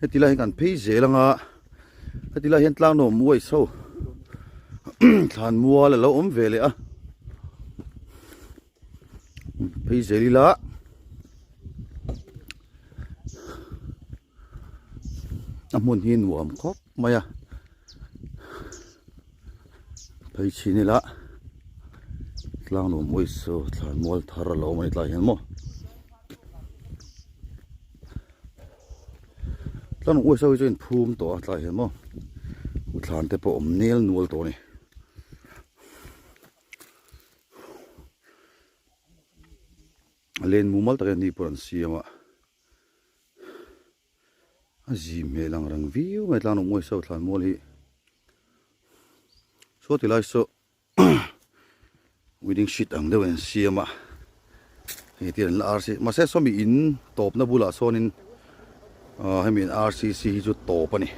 Heti lai kan phei zelanga heti lai hian Tlangnuam muai so thlanmual lo om ve le a phei zelila amun hi nuam khop maya phei chinila Tlangnuam muai so thlanmual thara lo mai tla hian mo Tlangnuam muai so join phum to atla hian mo thlan te po om nel nual to ni len mumal ta ni por an siama azi me lang rang viu mai Tlangnuam muai so thlanmual hi so ti lai so wedding sheet ang dewen siama he ti an RC ma se so mi in top na bula sonin I mean RCC hi chu top ani